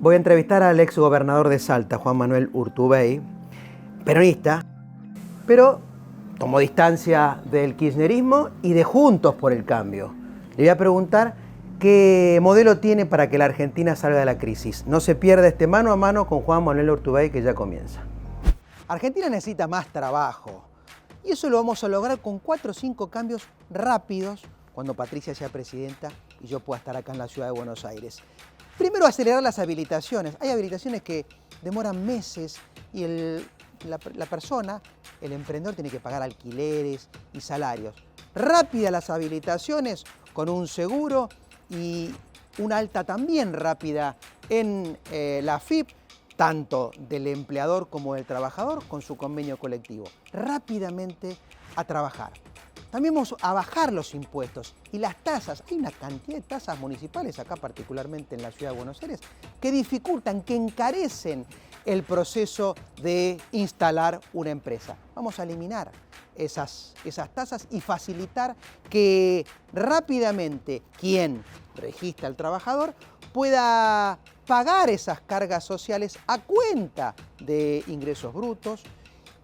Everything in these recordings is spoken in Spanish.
Voy a entrevistar al ex gobernador de Salta, Juan Manuel Urtubey, peronista, pero tomó distancia del kirchnerismo y de Juntos por el Cambio. Le voy a preguntar qué modelo tiene para que la Argentina salga de la crisis. No se pierda este mano a mano con Juan Manuel Urtubey, que ya comienza. Argentina necesita más trabajo y eso lo vamos a lograr con 4 o 5 cambios rápidos cuando Patricia sea presidenta y yo pueda estar acá en la ciudad de Buenos Aires. Primero, acelerar las habilitaciones. Hay habilitaciones que demoran meses y la persona, el emprendedor, tiene que pagar alquileres y salarios. Rápidas las habilitaciones con un seguro y una alta también rápida en la AFIP, tanto del empleador como del trabajador, con su convenio colectivo. Rápidamente a trabajar. También vamos a bajar los impuestos y las tasas. Hay una cantidad de tasas municipales, acá particularmente en la ciudad de Buenos Aires, que dificultan, que encarecen el proceso de instalar una empresa. Vamos a eliminar esas tasas y facilitar que rápidamente quien registra al trabajador pueda pagar esas cargas sociales a cuenta de ingresos brutos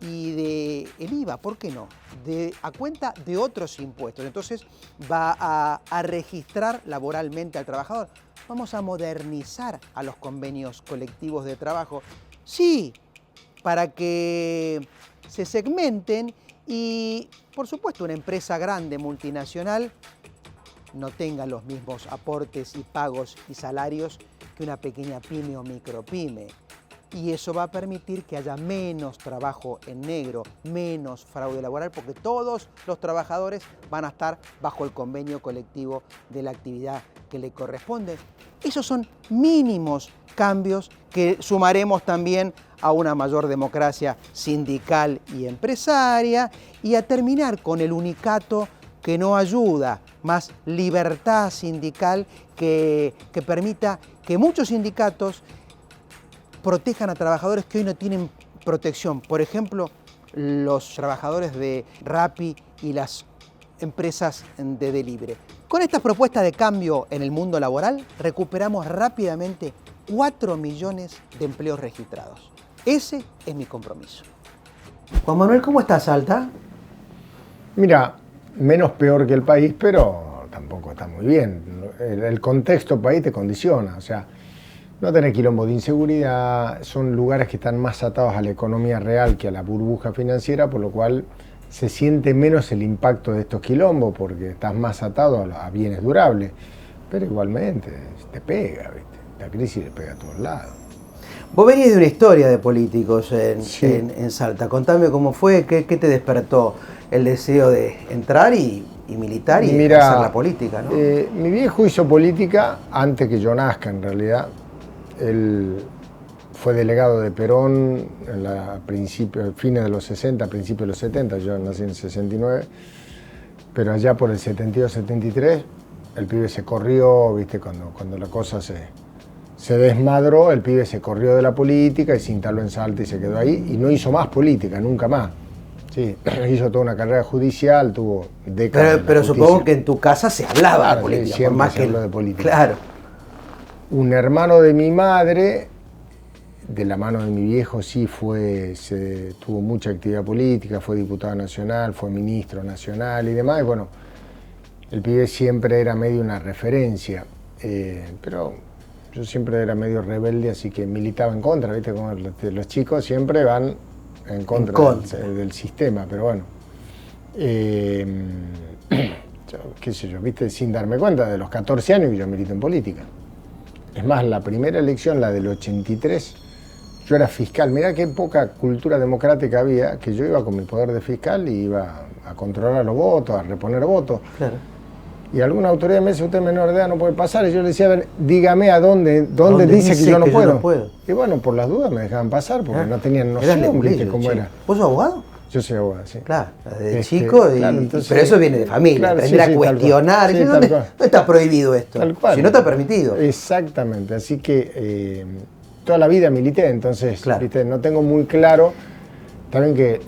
y de el IVA, ¿por qué no? A cuenta de otros impuestos. Entonces va a registrar laboralmente al trabajador. Vamos a modernizar a los convenios colectivos de trabajo. Sí, para que se segmenten y, por supuesto, una empresa grande, multinacional, no tenga los mismos aportes y pagos y salarios que una pequeña pyme o micropyme. Y eso va a permitir que haya menos trabajo en negro, menos fraude laboral, porque todos los trabajadores van a estar bajo el convenio colectivo de la actividad que le corresponde. Esos son mínimos cambios que sumaremos también a una mayor democracia sindical y empresaria y a terminar con el unicato que no ayuda, más libertad sindical que permita que muchos sindicatos protejan a trabajadores que hoy no tienen protección. Por ejemplo, los trabajadores de Rappi y las empresas de delivery. Con estas propuestas de cambio en el mundo laboral, recuperamos rápidamente 4 millones de empleos registrados. Ese es mi compromiso. Juan Manuel, ¿cómo está Salta? Mira, menos peor que el país, pero tampoco está muy bien. El contexto país te condiciona, o sea, no tener quilombo de inseguridad, son lugares que están más atados a la economía real que a la burbuja financiera, por lo cual se siente menos el impacto de estos quilombos porque estás más atado a bienes durables. Pero igualmente te pega, ¿viste? La crisis le pega a todos lados. Vos venís de una historia de políticos Sí. en Salta. Contame cómo fue, qué te despertó el deseo de entrar y militar y hacer la política, ¿no? Mi viejo hizo política antes que yo nazca, en realidad. Él fue delegado de Perón fines de los 60, principios de los 70, yo nací en 69, pero allá por el 72-73 el pibe se corrió, ¿viste? Cuando la cosa se desmadró, el pibe se corrió de la política y se instaló en Salta y se quedó ahí y no hizo más política, nunca más. Sí, hizo toda una carrera judicial, tuvo décadas. Pero supongo que en tu casa se hablaba de política, siempre por más se habló de política. Claro. Un hermano de mi madre, de la mano de mi viejo, sí tuvo mucha actividad política, fue diputado nacional, fue ministro nacional y demás. Y bueno, el pibe siempre era medio una referencia, pero yo siempre era medio rebelde, así que militaba en contra, ¿viste? Como los chicos siempre van en contra. Del sistema, pero bueno. Qué sé yo, ¿viste? Sin darme cuenta, de los 14 años que yo milito en política. Es más, la primera elección, la del 83, yo era fiscal. Mirá qué poca cultura democrática había, que yo iba con mi poder de fiscal y iba a controlar los votos, a reponer votos. Claro. Y alguna autoridad me dice, usted menor de edad no puede pasar. Y yo le decía, a ver, dígame a dónde dice que yo no puedo. Y bueno, por las dudas me dejaban pasar, porque no tenían noción de cómo era. ¿Vos sos abogado? Yo soy abogado, sí. Claro, desde chico, claro, entonces, pero eso viene de familia, claro, aprender a cuestionar. Sí, ¿Dónde está prohibido esto? Tal cual. Si no está permitido. Exactamente, así que toda la vida milité, entonces claro. ¿viste? No tengo muy claro, también que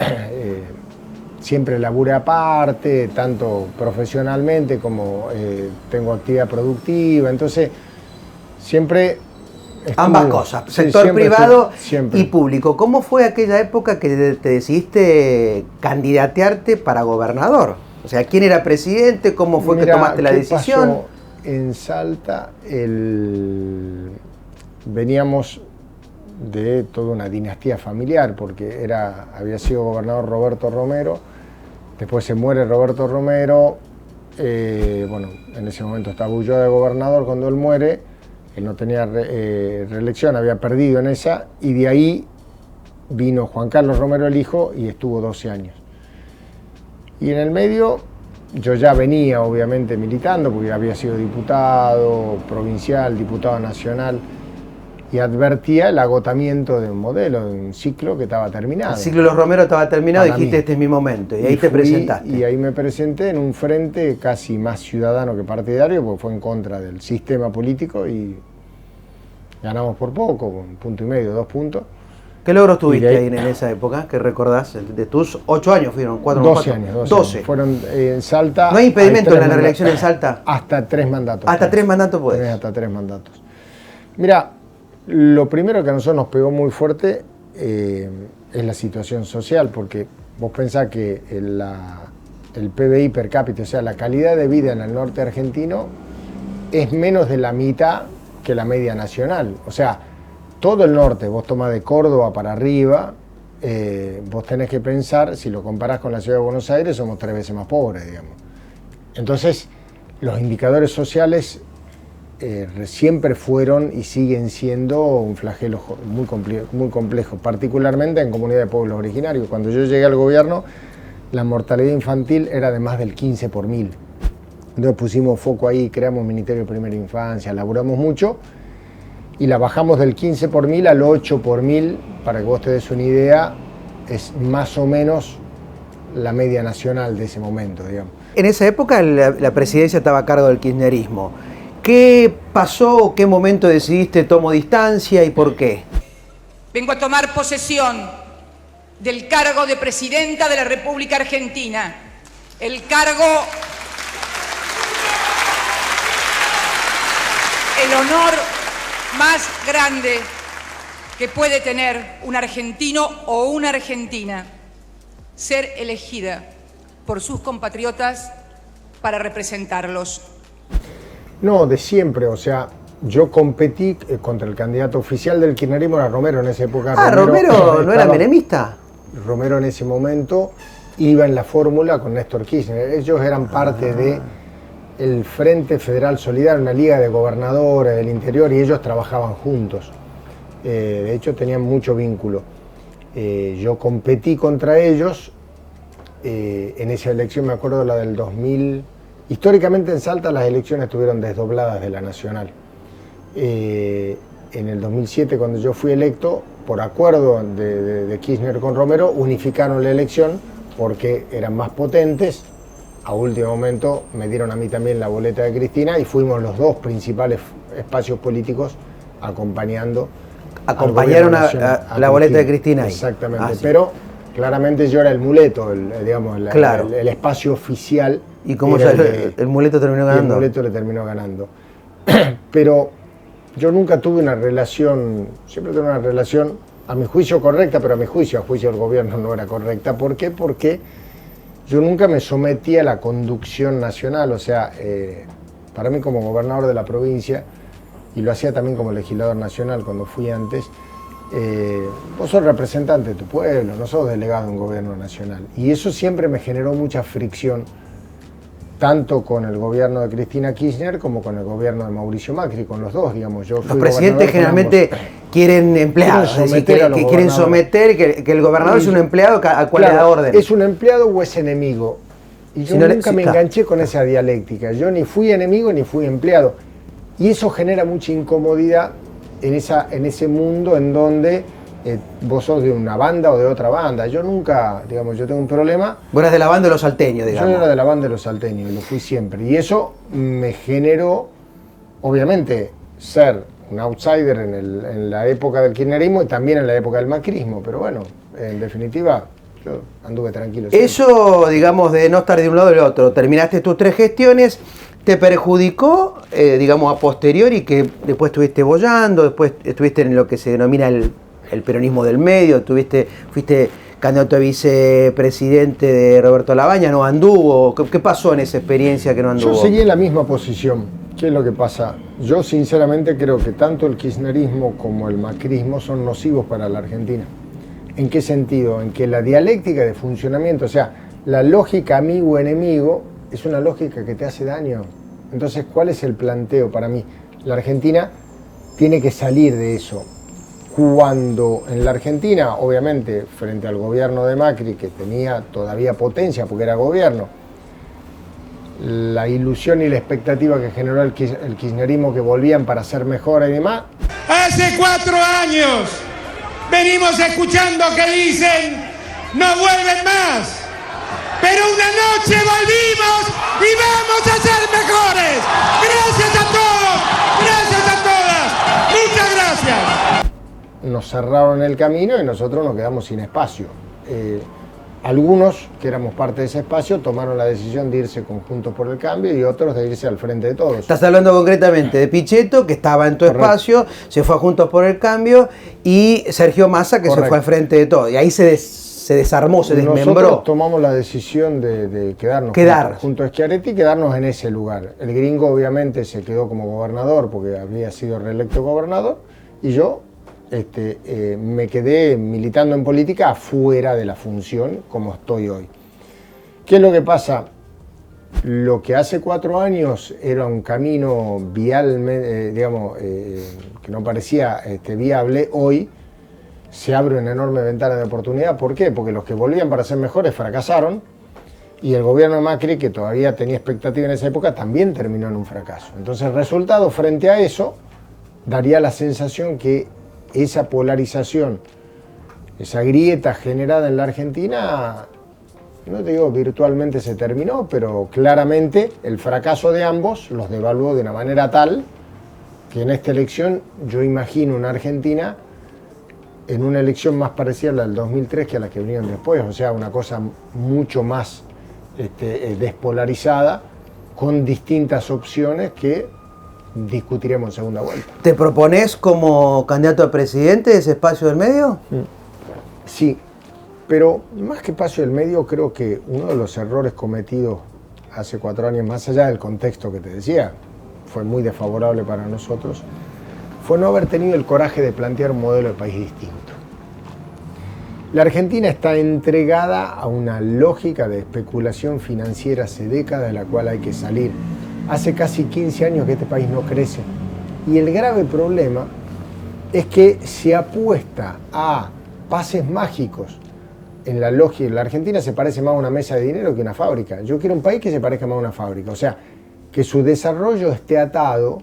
siempre laburé aparte, tanto profesionalmente como tengo actividad productiva, entonces siempre Ambas cosas, sí, sector siempre privado siempre. y público. ¿Cómo fue aquella época que te decidiste candidatearte para gobernador? O sea, ¿quién era presidente? ¿Cómo fue que tomaste la decisión? Pasó? En Salta veníamos de toda una dinastía familiar, porque había sido gobernador Roberto Romero, después se muere Roberto Romero, bueno, en ese momento estaba Ulloa de gobernador cuando él muere, él no tenía reelección, había perdido en esa, y de ahí vino Juan Carlos Romero el hijo y estuvo 12 años. Y en el medio yo ya venía obviamente militando, porque había sido diputado provincial, diputado nacional, y advertía el agotamiento de un modelo, de un ciclo que estaba terminado. El ciclo de los Romero estaba terminado y Para dijiste, mí. este es mi momento, y ahí te presentaste. Y ahí me presenté en un frente casi más ciudadano que partidario, porque fue en contra del sistema político y ganamos por poco, 1,5 puntos, 2 puntos. ¿Qué logros tuviste ahí en esa época? ¿Qué recordás? De tus 8 años fueron, 4 12 años. 12. Fueron en Salta. ¿No hay impedimento en la reelección en Salta? Hasta 3 mandatos. ¿Hasta 3 mandatos puedes? Hasta 3 mandatos. Mira, lo primero que a nosotros nos pegó muy fuerte es la situación social, porque vos pensás que el PBI per cápita, o sea, la calidad de vida en el norte argentino, es menos de la mitad que la media nacional. O sea, todo el norte, vos tomás de Córdoba para arriba, vos tenés que pensar, si lo comparás con la ciudad de Buenos Aires, somos 3 veces más pobres, digamos. Entonces, los indicadores sociales siempre fueron y siguen siendo un flagelo muy complejo, particularmente en comunidades de pueblos originarios. Cuando yo llegué al gobierno, la mortalidad infantil era de más del 15 por 1000. Entonces pusimos foco ahí, creamos Ministerio de Primera Infancia, laburamos mucho, y la bajamos del 15 por 1000 al 8 por 1000, para que vos te des una idea, es más o menos la media nacional de ese momento, digamos. En esa época la presidencia estaba a cargo del kirchnerismo. ¿Qué pasó? ¿Qué momento decidiste tomo distancia y por qué? Vengo a tomar posesión del cargo de presidenta de la República Argentina, el honor más grande que puede tener un argentino o una argentina, ser elegida por sus compatriotas para representarlos. No, de siempre, o sea, yo competí contra el candidato oficial del kirchnerismo, era Romero en esa época. Romero no era menemista. Romero en ese momento iba en la fórmula con Néstor Kirchner. Ellos eran parte del Frente Federal Solidario, una liga de gobernadores del interior, y ellos trabajaban juntos. De hecho, tenían mucho vínculo. Yo competí contra ellos en esa elección, me acuerdo la del 2000. Históricamente en Salta las elecciones estuvieron desdobladas de la nacional. En el 2007, cuando yo fui electo, por acuerdo de Kirchner con Romero, unificaron la elección porque eran más potentes. A último momento me dieron a mí también la boleta de Cristina y fuimos los dos principales espacios políticos acompañando. Acompañaron a la boleta de Cristina ahí. Exactamente, sí. Pero claramente yo era el muleto, el espacio oficial. ¿Y cómo el muleto terminó ganando? El muleto le terminó ganando. Pero yo nunca tuve una relación, siempre tuve una relación, a mi juicio correcta, pero a juicio del gobierno no era correcta. ¿Por qué? Porque yo nunca me sometí a la conducción nacional, o sea, para mí como gobernador de la provincia, y lo hacía también como legislador nacional cuando fui antes, vos sos representante de tu pueblo, no sos delegado de un gobierno nacional. Y eso siempre me generó mucha fricción, tanto con el gobierno de Cristina Kirchner como con el gobierno de Mauricio Macri, con los dos, digamos. Yo fui los presidentes generalmente quieren empleados, quieren someter, que el gobernador es un empleado al cual le da orden. ¿Es un empleado o es enemigo? Y yo nunca me enganché con esa dialéctica. Yo ni fui enemigo ni fui empleado. Y eso genera mucha incomodidad en ese mundo en donde vos sos de una banda o de otra banda. Yo nunca, digamos, yo tengo un problema. Vos eras de la banda de los salteños, digamos. Yo era de la banda de los salteños y lo fui siempre. Y eso me generó, obviamente, ser un outsider en la época del kirchnerismo y también en la época del macrismo. Pero bueno, en definitiva, yo anduve tranquilo siempre. Eso, digamos, de no estar de un lado o del otro. Terminaste tus 3 gestiones, ¿Te perjudicó, digamos, a posteriori, que después estuviste boyando, después estuviste en lo que se denomina el peronismo del medio, fuiste candidato a vicepresidente de Roberto Labaña, no anduvo? ¿Qué pasó en esa experiencia que no anduvo? Yo seguí en la misma posición. ¿Qué es lo que pasa? Yo sinceramente creo que tanto el kirchnerismo como el macrismo son nocivos para la Argentina. ¿En qué sentido? En que la dialéctica de funcionamiento, o sea, la lógica amigo-enemigo, es una lógica que te hace daño. Entonces, ¿cuál es el planteo para mí? La Argentina tiene que salir de eso. Cuando en la Argentina, obviamente, frente al gobierno de Macri, que tenía todavía potencia porque era gobierno, la ilusión y la expectativa que generó el kirchnerismo que volvían para ser mejor y demás. Hace 4 años venimos escuchando que dicen no vuelven más. Pero una noche volvimos y vamos a ser mejores. Gracias a todos, gracias a todas, muchas gracias. Nos cerraron el camino y nosotros nos quedamos sin espacio. Algunos, que éramos parte de ese espacio, tomaron la decisión de irse con Juntos por el Cambio y otros de irse al Frente de Todos. Estás hablando concretamente de Pichetto, que estaba en tu Correcto. espacio, se fue a Juntos por el Cambio, y Sergio Massa, que Correcto. se fue al Frente de Todos. Y ahí se desarmó, se desmembró. Nosotros tomamos la decisión de quedarnos junto a Schiaretti y quedarnos en ese lugar. El gringo obviamente se quedó como gobernador porque había sido reelecto gobernador y yo me quedé militando en política afuera de la función como estoy hoy. ¿Qué es lo que pasa? Lo que hace 4 años era un camino vial, que no parecía viable, hoy se abre una enorme ventana de oportunidad. ¿Por qué? Porque los que volvían para ser mejores fracasaron y el gobierno de Macri, que todavía tenía expectativa en esa época, también terminó en un fracaso. Entonces el resultado frente a eso daría la sensación que esa polarización, esa grieta generada en la Argentina, no te digo virtualmente se terminó, pero claramente el fracaso de ambos los devaluó de una manera tal que en esta elección yo imagino una Argentina en una elección más parecida a la del 2003 que a la que vinieron después, o sea, una cosa mucho más despolarizada, con distintas opciones que discutiremos en segunda vuelta. ¿Te propones como candidato a presidente de ese espacio del medio? Sí, pero más que espacio del medio, creo que uno de los errores cometidos hace 4 años, más allá del contexto que te decía, fue muy desfavorable para nosotros, fue no haber tenido el coraje de plantear un modelo de país distinto. La Argentina está entregada a una lógica de especulación financiera hace décadas de la cual hay que salir. Hace casi 15 años que este país no crece. Y el grave problema es que se apuesta a pases mágicos. En la lógica, la Argentina se parece más a una mesa de dinero que a una fábrica. Yo quiero un país que se parezca más a una fábrica. O sea, que su desarrollo esté atado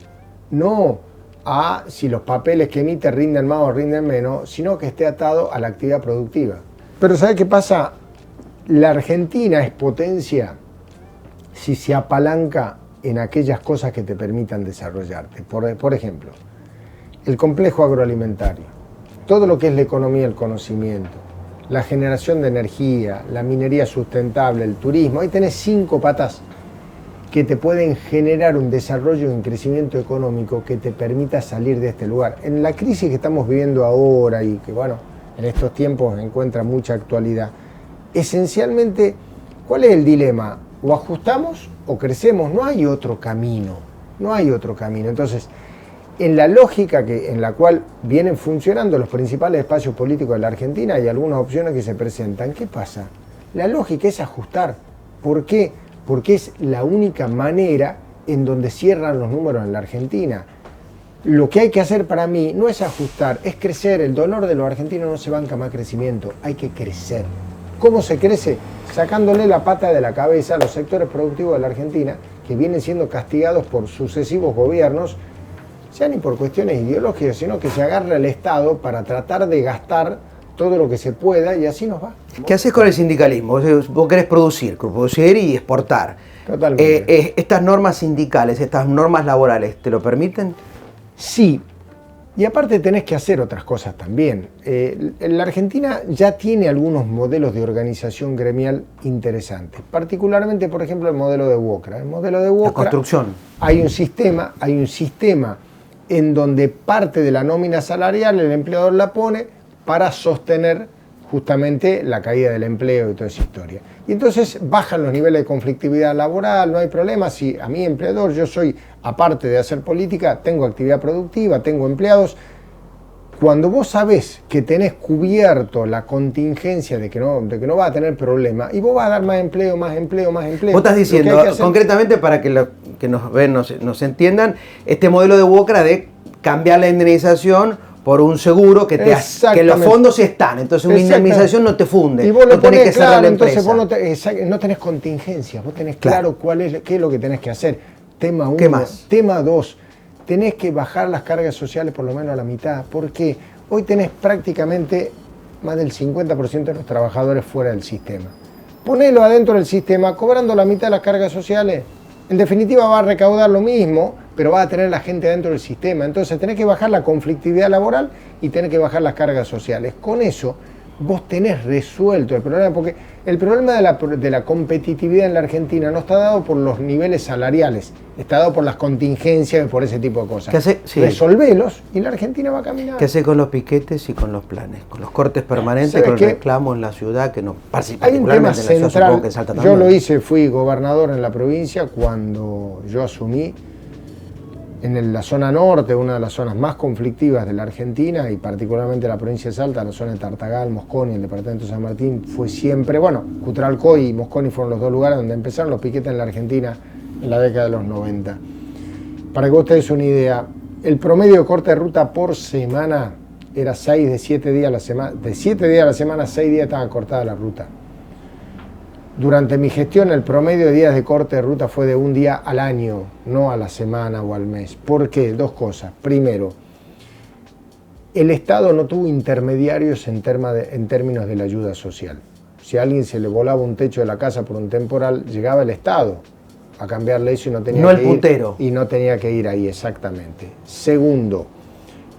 no a si los papeles que emite rinden más o rinden menos, sino que esté atado a la actividad productiva. Pero ¿sabes qué pasa? La Argentina es potencia si se apalanca en aquellas cosas que te permitan desarrollarte. Por ejemplo, el complejo agroalimentario, todo lo que es la economía del conocimiento, la generación de energía, la minería sustentable, el turismo, ahí tenés 5 patas que te pueden generar un desarrollo y un crecimiento económico que te permita salir de este lugar. En la crisis que estamos viviendo ahora y que, bueno, en estos tiempos encuentra mucha actualidad, esencialmente, ¿cuál es el dilema? O ajustamos o crecemos, no hay otro camino, no hay otro camino. Entonces, en la lógica en la cual vienen funcionando los principales espacios políticos de la Argentina, hay algunas opciones que se presentan. ¿Qué pasa? La lógica es ajustar. ¿Por qué? Porque es la única manera en donde cierran los números en la Argentina. Lo que hay que hacer para mí no es ajustar, es crecer. El dolor de los argentinos no se banca más crecimiento, hay que crecer. ¿Cómo se crece? Sacándole la pata de la cabeza a los sectores productivos de la Argentina que vienen siendo castigados por sucesivos gobiernos, ya ni por cuestiones ideológicas, sino que se agarra el Estado para tratar de gastar todo lo que se pueda y así nos va. ¿Qué haces con el sindicalismo? Vos querés producir y exportar. Totalmente. ¿Estas normas sindicales, estas normas laborales, te lo permiten? Sí, Y aparte tenés que hacer otras cosas también. La Argentina ya tiene algunos modelos de organización gremial interesantes. Particularmente, por ejemplo, el modelo de WOCRA. El modelo de WOCRA, la construcción. Hay un sistema en donde parte de la nómina salarial el empleador la pone para sostener justamente la caída del empleo y toda esa historia. Y entonces bajan los niveles de conflictividad laboral, no hay problema. Si a mi empleador, yo soy, aparte de hacer política, tengo actividad productiva, tengo empleados. Cuando vos sabés que tenés cubierto la contingencia de que no va a tener problema, y vos vas a dar más empleo. Vos estás diciendo, concretamente, para que los que nos ven nos entiendan, este modelo de WOCRA de cambiar la indemnización por un seguro que los fondos están, entonces una indemnización no te funde, y vos lo tenés que claro, entonces vos no tenés contingencia, vos tenés claro qué es lo que tenés que hacer. Tema 1. ¿Qué más? Tema 2, tenés que bajar las cargas sociales por lo menos a la mitad, porque hoy tenés prácticamente más del 50% de los trabajadores fuera del sistema. Ponelo adentro del sistema, cobrando la mitad de las cargas sociales, en definitiva va a recaudar lo mismo, pero va a tener la gente dentro del sistema. Entonces tenés que bajar la conflictividad laboral y tenés que bajar las cargas sociales. Con eso vos tenés resuelto el problema, porque el problema de la competitividad en la Argentina no está dado por los niveles salariales, está dado por las contingencias y por ese tipo de cosas. Resolvelos y la Argentina va a caminar. ¿Qué hace con los piquetes y con los planes? Con los cortes permanentes, con el reclamo en la ciudad, que no hay un tema central. Que Salta yo lo hice, fui gobernador en la provincia cuando yo asumí. En la zona norte, una de las zonas más conflictivas de la Argentina y particularmente la provincia de Salta, la zona de Tartagal, Mosconi, el departamento de San Martín, fue siempre, Cutralcó y Mosconi fueron los dos lugares donde empezaron los piquetes en la Argentina en la década de los 90. Para que vos te des una idea, el promedio de corte de ruta por semana era 6 de 7 días a la semana. De 7 días a la semana, 6 días estaba cortada la ruta. Durante mi gestión, el promedio de días de corte de ruta fue de un día al año, no a la semana o al mes. ¿Por qué? Dos cosas. Primero, el Estado no tuvo intermediarios en términos de la ayuda social. Si a alguien se le volaba un techo de la casa por un temporal, llegaba el Estado a cambiarle eso y no tenía que ir. Puntero. Y no tenía que ir ahí, exactamente. Segundo,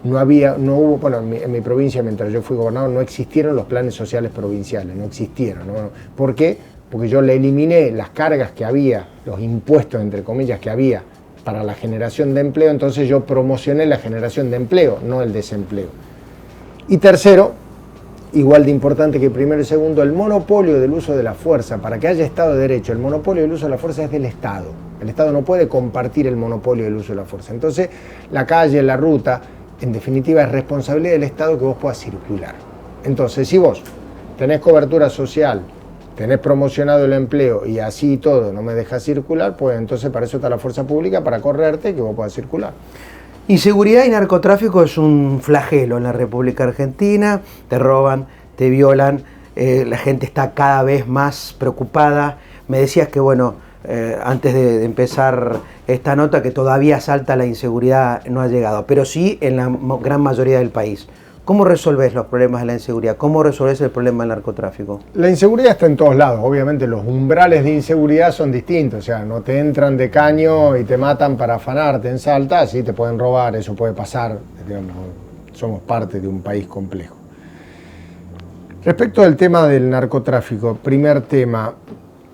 no hubo, en mi provincia, mientras yo fui gobernador, no existieron los planes sociales provinciales, no existieron. ¿No? ¿Por qué? Porque yo le eliminé las cargas que había, los impuestos, entre comillas, que había para la generación de empleo, entonces yo promocioné la generación de empleo, no el desempleo. Y tercero, igual de importante que primero y segundo, el monopolio del uso de la fuerza. Para que haya Estado de Derecho, el monopolio del uso de la fuerza es del Estado. El Estado no puede compartir el monopolio del uso de la fuerza. Entonces, la calle, la ruta, en definitiva, es responsabilidad del Estado que vos puedas circular. Entonces, si vos tenés cobertura social, tenés promocionado el empleo y así y todo, no me dejas circular, pues entonces para eso está la fuerza pública, para correrte y que vos puedas circular. Inseguridad y narcotráfico es un flagelo en la República Argentina, te roban, te violan, la gente está cada vez más preocupada. Me decías que, antes de empezar esta nota, que todavía Salta la inseguridad no ha llegado, pero sí en la gran mayoría del país. ¿Cómo resolvés los problemas de la inseguridad? ¿Cómo resolvés el problema del narcotráfico? La inseguridad está en todos lados. Obviamente los umbrales de inseguridad son distintos. O sea, no te entran de caño y te matan para afanarte en Salta. Sí, te pueden robar, eso puede pasar. Digamos, somos parte de un país complejo. Respecto al tema del narcotráfico, primer tema,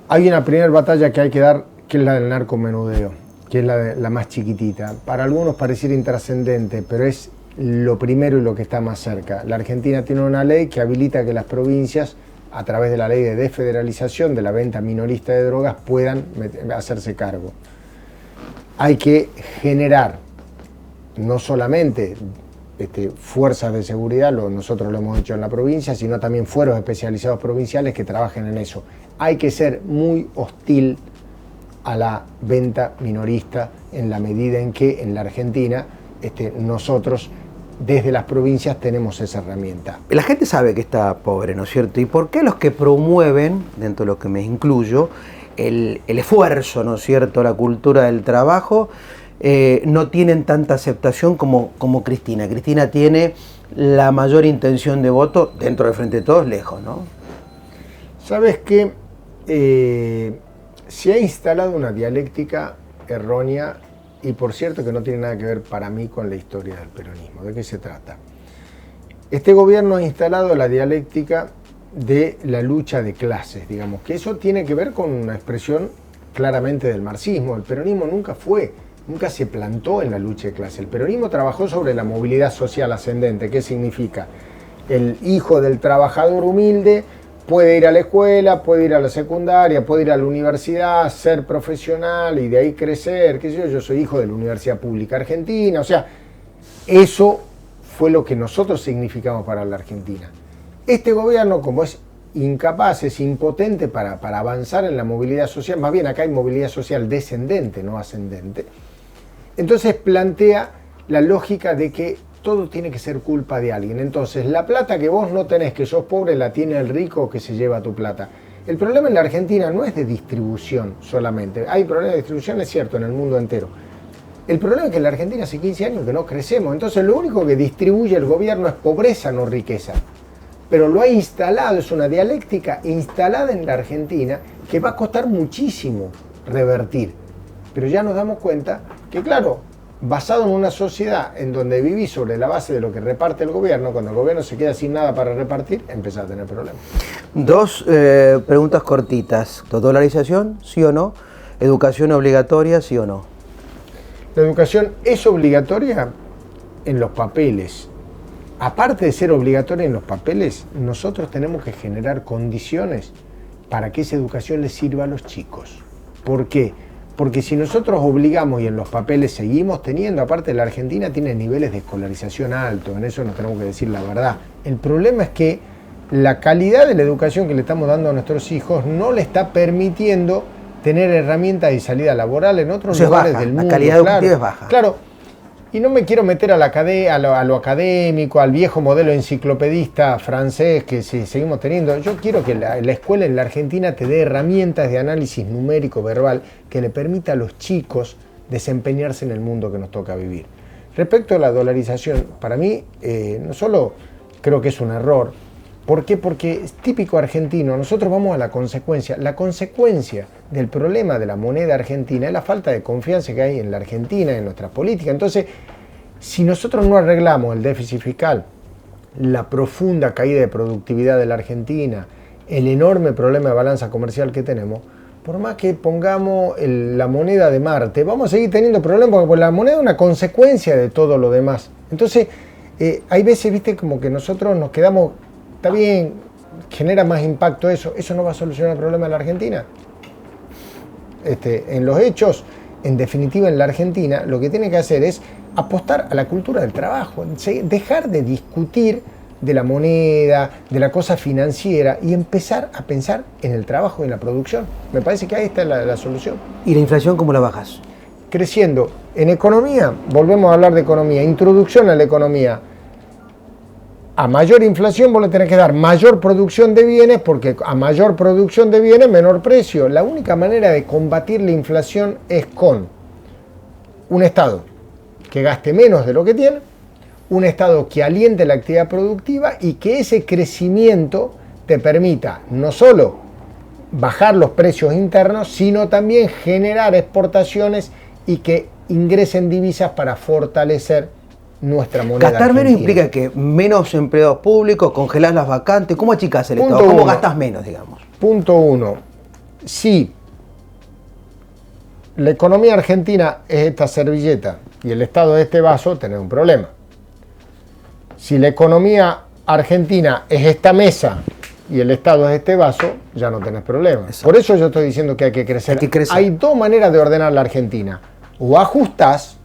hay una primera batalla que hay que dar, que es la del narcomenudeo, que es la más chiquitita. Para algunos pareciera intrascendente, pero es lo primero y lo que está más cerca. La Argentina tiene una ley que habilita que las provincias, a través de la ley de desfederalización de la venta minorista de drogas, puedan hacerse cargo. Hay que generar no solamente fuerzas de seguridad, nosotros lo hemos hecho en la provincia, sino también fueros especializados provinciales que trabajen en eso. Hay que ser muy hostil a la venta minorista en la medida en que en la Argentina nosotros desde las provincias tenemos esa herramienta. La gente sabe que está pobre, ¿no es cierto? ¿Y por qué los que promueven, dentro de lo que me incluyo, el esfuerzo, ¿no es cierto?, la cultura del trabajo, no tienen tanta aceptación como Cristina? Cristina tiene la mayor intención de voto dentro del Frente de Todos, lejos, ¿no? ¿Sabes qué? Se ha instalado una dialéctica errónea y por cierto que no tiene nada que ver para mí con la historia del peronismo. ¿De qué se trata? Este gobierno ha instalado la dialéctica de la lucha de clases, digamos, que eso tiene que ver con una expresión claramente del marxismo. El peronismo nunca se plantó en la lucha de clases. El peronismo trabajó sobre la movilidad social ascendente. ¿Qué significa? El hijo del trabajador humilde puede ir a la escuela, puede ir a la secundaria, puede ir a la universidad, ser profesional y de ahí crecer, qué sé yo. Yo soy hijo de la Universidad Pública Argentina. O sea, eso fue lo que nosotros significamos para la Argentina. Este gobierno, como es incapaz, es impotente para avanzar en la movilidad social, más bien acá hay movilidad social descendente, no ascendente, entonces plantea la lógica de que todo tiene que ser culpa de alguien. Entonces, la plata que vos no tenés, que sos pobre, la tiene el rico que se lleva tu plata. El problema en la Argentina no es de distribución solamente. Hay problemas de distribución, es cierto, en el mundo entero. El problema es que en la Argentina hace 15 años que no crecemos. Entonces, lo único que distribuye el gobierno es pobreza, no riqueza. Pero lo ha instalado, es una dialéctica instalada en la Argentina que va a costar muchísimo revertir. Pero ya nos damos cuenta que, claro, basado en una sociedad en donde vivís sobre la base de lo que reparte el gobierno, cuando el gobierno se queda sin nada para repartir, empezás a tener problemas. Dos preguntas cortitas. ¿Dolarización, sí o no? ¿Educación obligatoria, sí o no? La educación es obligatoria en los papeles. Aparte de ser obligatoria en los papeles, nosotros tenemos que generar condiciones para que esa educación les sirva a los chicos. ¿Por qué? Porque si nosotros obligamos y en los papeles seguimos teniendo, aparte la Argentina tiene niveles de escolarización altos, en eso nos tenemos que decir la verdad. El problema es que la calidad de la educación que le estamos dando a nuestros hijos no le está permitiendo tener herramientas de salida laboral en otros lugares del mundo. La calidad educativa es baja. Claro. Y no me quiero meter a lo académico, al viejo modelo enciclopedista francés que seguimos teniendo. Yo quiero que la escuela en la Argentina te dé herramientas de análisis numérico verbal que le permita a los chicos desempeñarse en el mundo que nos toca vivir. Respecto a la dolarización, para mí no solo creo que es un error. ¿Por qué? Porque es típico argentino. Nosotros vamos a la consecuencia. La consecuencia del problema de la moneda argentina es la falta de confianza que hay en la Argentina, en nuestra política. Entonces, si nosotros no arreglamos el déficit fiscal, la profunda caída de productividad de la Argentina, el enorme problema de balanza comercial que tenemos, por más que pongamos la moneda de Marte, vamos a seguir teniendo problemas porque la moneda es una consecuencia de todo lo demás. Entonces, hay veces, viste, como que nosotros nos quedamos... Está bien, genera más impacto eso no va a solucionar el problema de la Argentina. En los hechos, en definitiva en la Argentina, lo que tiene que hacer es apostar a la cultura del trabajo, dejar de discutir de la moneda, de la cosa financiera y empezar a pensar en el trabajo y en la producción. Me parece que ahí está la solución. ¿Y la inflación cómo la bajas? Creciendo. En economía, volvemos a hablar de economía, introducción a la economía. A mayor inflación vos le tenés que dar mayor producción de bienes, porque a mayor producción de bienes, menor precio. La única manera de combatir la inflación es con un Estado que gaste menos de lo que tiene, un Estado que aliente la actividad productiva y que ese crecimiento te permita no solo bajar los precios internos, sino también generar exportaciones y que ingresen divisas para fortalecer nuestra moneda. Gastar menos argentina. implica que menos empleados públicos, congelás las vacantes. ¿Cómo achicás el Estado? ¿Cómo gastas menos, digamos? Punto 1. Si la economía argentina es esta servilleta y el Estado es este vaso, tenés un problema. Si la economía argentina es esta mesa y el Estado es este vaso, ya no tenés problema. Exacto. Por eso yo estoy diciendo que hay que crecer. Hay dos maneras de ordenar la Argentina. O ajustás,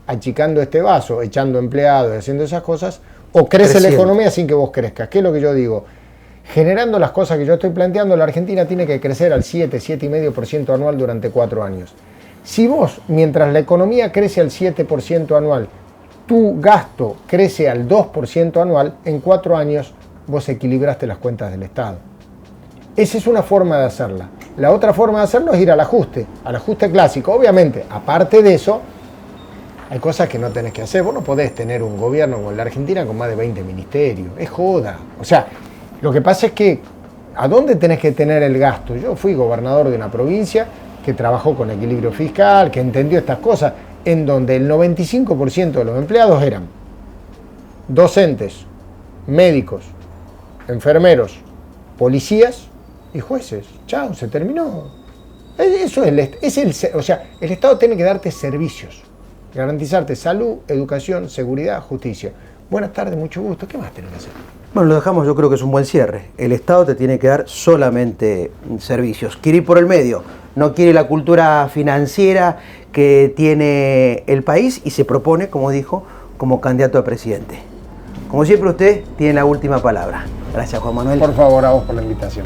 achicando este vaso, echando empleados y haciendo esas cosas, o crece la economía sin que vos crezcas. ¿Qué es lo que yo digo? Generando las cosas que yo estoy planteando, la Argentina tiene que crecer al 7,5% anual durante 4 años. Si vos, mientras la economía crece al 7% anual, tu gasto crece al 2% anual, en 4 años vos equilibraste las cuentas del Estado. Esa es una forma de hacerla. La otra forma de hacerlo es ir al ajuste clásico. Obviamente, aparte de eso, hay cosas que no tenés que hacer. Vos no podés tener un gobierno como en la Argentina con más de 20 ministerios. Es joda. O sea, lo que pasa es que ¿a dónde tenés que tener el gasto? Yo fui gobernador de una provincia que trabajó con equilibrio fiscal, que entendió estas cosas. en donde el 95% de los empleados eran docentes, médicos, enfermeros, policías y jueces. Chao, se terminó. Eso o sea, el Estado tiene que darte servicios, garantizarte salud, educación, seguridad, justicia. Buenas tardes, mucho gusto. ¿Qué más tenés que hacer? Bueno, lo dejamos, yo creo que es un buen cierre. El Estado te tiene que dar solamente servicios. Quiere ir por el medio, no quiere la cultura financiera que tiene el país y se propone, como dijo, como candidato a presidente. Como siempre, usted tiene la última palabra. Gracias, Juan Manuel. Por favor, a vos por la invitación.